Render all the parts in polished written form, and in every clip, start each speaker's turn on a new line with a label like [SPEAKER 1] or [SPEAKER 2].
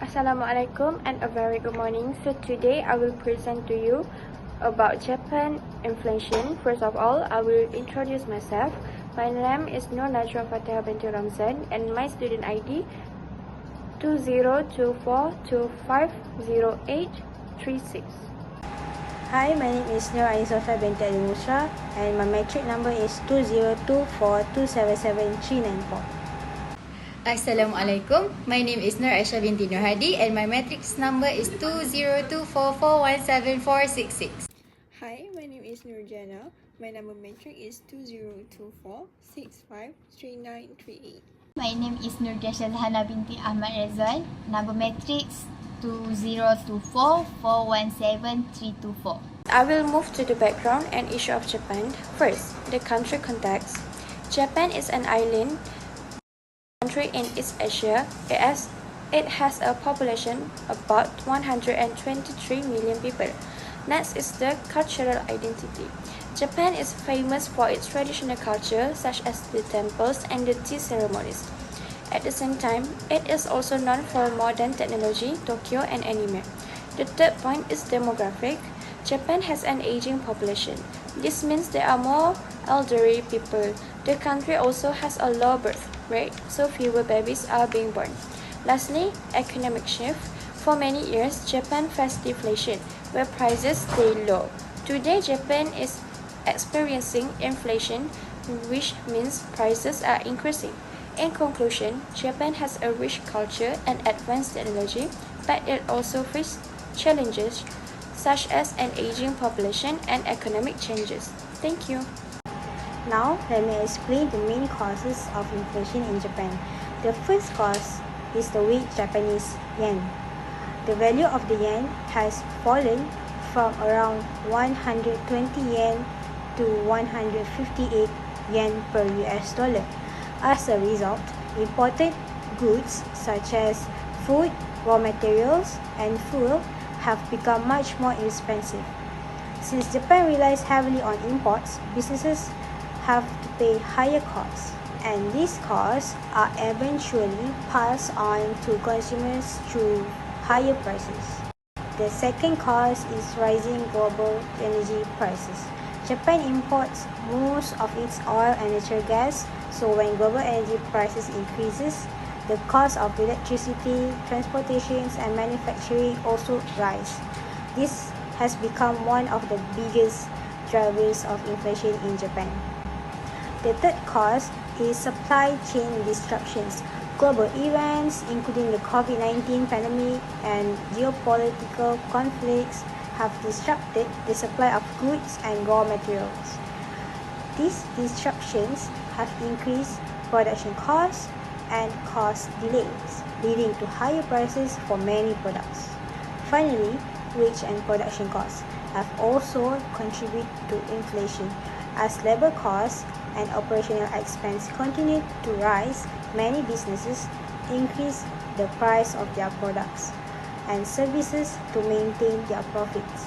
[SPEAKER 1] Assalamualaikum and a very good morning. So today I will present to you about Japan inflation. First of all, I will introduce myself. My name is Nur Najwa Fatah binti Ramzan and my student ID 2024250836.
[SPEAKER 2] Hi, my name is Nur Aisofah binti Ali Musra and my metric number is 2024277394.
[SPEAKER 3] Assalamualaikum. My name is Nur Aisha binti Nur Hadi and my matrix number is 2024417466.
[SPEAKER 4] Hi, my name is Nurjana. My number matrix is 2024653938.
[SPEAKER 5] My name is Nurdasha Zahana binti Ahmad Razwan. Number matrix 2024417324.
[SPEAKER 1] I will move to the background and issue of Japan. First, the country context. Japan is an island country in East Asia. It has a population about 123 million people. Next is the cultural identity. Japan is famous for its traditional culture such as the temples and the tea ceremonies. At the same time, it is also known for modern technology, Tokyo and anime. The third point is demographic. Japan has an aging population. This means there are more elderly people. The country also has a low birth rate, so fewer babies are being born. Lastly, economic shift. For many years, Japan faced deflation, where prices stay low. Today, Japan is experiencing inflation, which means prices are increasing. In conclusion, Japan has a rich culture and advanced technology, but it also faces challenges such as an aging population and economic changes. Thank you.
[SPEAKER 2] Now, let me explain the main causes of inflation in Japan. The first cause is the weak Japanese yen. The value of the yen has fallen from around 120 yen to 158 yen per US dollar. As a result, imported goods such as food, raw materials, and fuel have become much more expensive. Since Japan relies heavily on imports, businesses have to pay higher costs, and these costs are eventually passed on to consumers through higher prices. The second cause is rising global energy prices. Japan imports most of its oil and natural gas, so when global energy prices increases, the cost of electricity, transportation, and manufacturing also rise. This has become one of the biggest drivers of inflation in Japan. The third cause is supply chain disruptions. Global events, including the COVID-19 pandemic and geopolitical conflicts, have disrupted the supply of goods and raw materials. These disruptions have increased production costs and cost delays, leading to higher prices for many products. Finally, wage and production costs have also contributed to inflation. As labor costs and operational expense continue to rise, many businesses increase the price of their products and services to maintain their profits.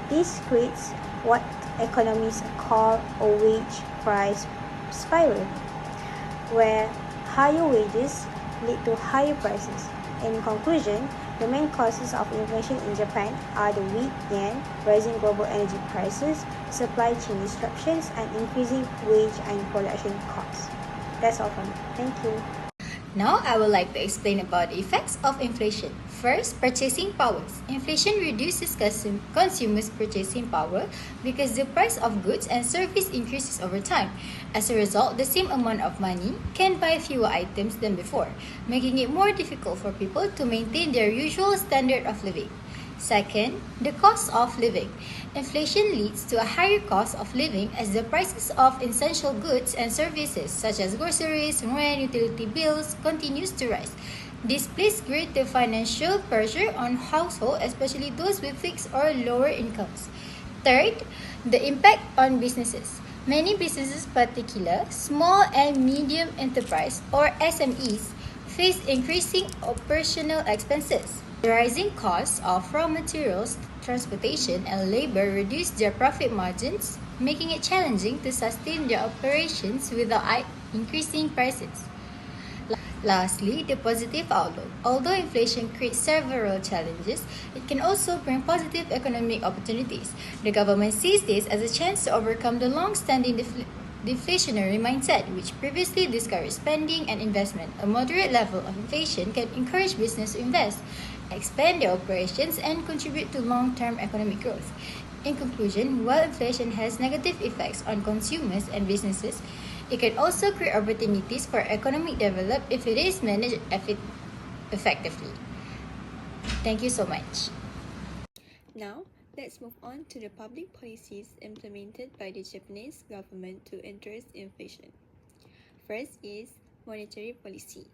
[SPEAKER 2] This creates what economists call a wage price spiral, where higher wages lead to higher prices. In conclusion, the main causes of inflation in Japan are the weak yen, rising global energy prices, supply chain disruptions, and increasing wage and production costs. That's all from me. Thank you.
[SPEAKER 3] Now, I would like to explain about the effects of inflation. First, purchasing powers. Inflation reduces consumers' purchasing power because the price of goods and services increases over time. As a result, the same amount of money can buy fewer items than before, making it more difficult for people to maintain their usual standard of living. Second, the cost of living. Inflation leads to a higher cost of living as the prices of essential goods and services such as groceries, rent, utility bills continues to rise. This places greater financial pressure on households, especially those with fixed or lower incomes. Third, the impact on businesses. Many businesses, particularly small and medium enterprise or SMEs, face increasing operational expenses. The rising costs of raw materials, transportation, and labor reduce their profit margins, making it challenging to sustain their operations without increasing prices. Lastly, the positive outlook. Although inflation creates several challenges, it can also bring positive economic opportunities. The government sees this as a chance to overcome the long-standing deflationary mindset, which previously discouraged spending and investment. A moderate level of inflation can encourage business to invest, expand their operations, and contribute to long-term economic growth. In conclusion, while inflation has negative effects on consumers and businesses, it can also create opportunities for economic development if it is managed effectively. Thank you so much.
[SPEAKER 4] Now, let's move on to the public policies implemented by the Japanese government to address inflation. First is monetary policy.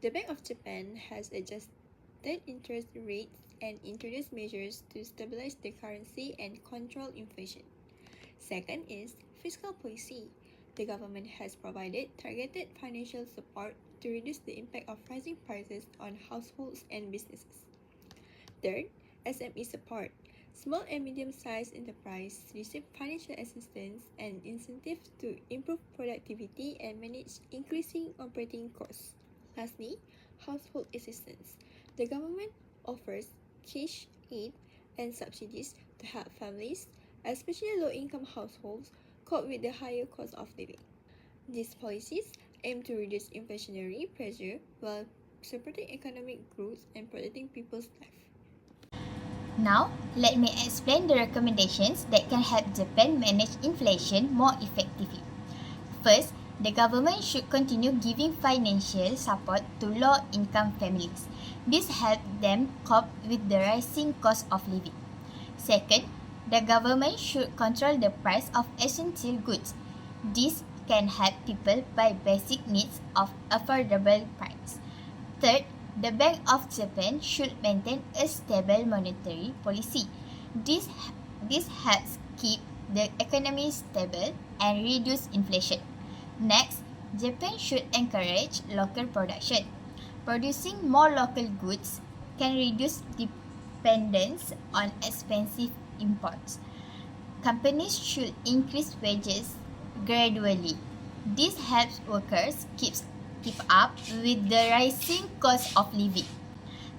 [SPEAKER 4] The Bank of Japan has adjusted interest rates and introduced measures to stabilize the currency and control inflation. Second is fiscal policy. The government has provided targeted financial support to reduce the impact of rising prices on households and businesses. Third, SME support. Small and medium-sized enterprises receive financial assistance and incentives to improve productivity and manage increasing operating costs. Lastly, household assistance. The government offers cash aid and subsidies to help families, especially low-income households, cope with the higher cost of living. These policies aim to reduce inflationary pressure while supporting economic growth and protecting people's lives.
[SPEAKER 5] Now, let me explain the recommendations that can help Japan manage inflation more effectively. First, the government should continue giving financial support to low-income families. This helps them cope with the rising cost of living. Second, the government should control the price of essential goods. This can help people buy basic needs of affordable price. Third, the Bank of Japan should maintain a stable monetary policy. This helps keep the economy stable and reduce inflation. Next, Japan should encourage local production. Producing more local goods can reduce dependence on expensive imports. Companies should increase wages gradually. This helps workers keep up with the rising cost of living.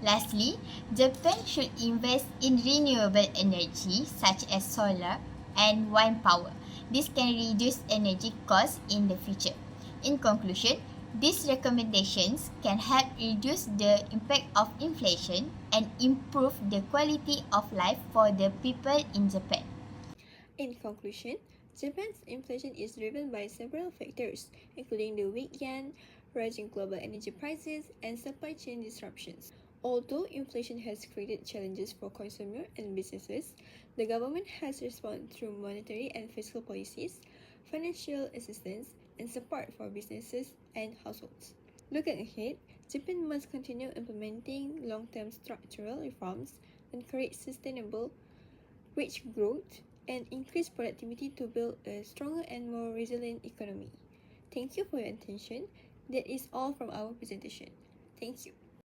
[SPEAKER 5] Lastly, Japan should invest in renewable energy such as solar and wind power. This can reduce energy costs in the future. In conclusion, these recommendations can help reduce the impact of inflation and improve the quality of life for the people in Japan.
[SPEAKER 4] In conclusion, Japan's inflation is driven by several factors, including the weak yen, rising global energy prices, and supply chain disruptions. Although inflation has created challenges for consumers and businesses, the government has responded through monetary and fiscal policies, financial assistance, and support for businesses and households. Looking ahead, Japan must continue implementing long-term structural reforms, encourage sustainable wage growth, and increase productivity to build a stronger and more resilient economy. Thank you for your attention. That is all from our presentation. Thank you.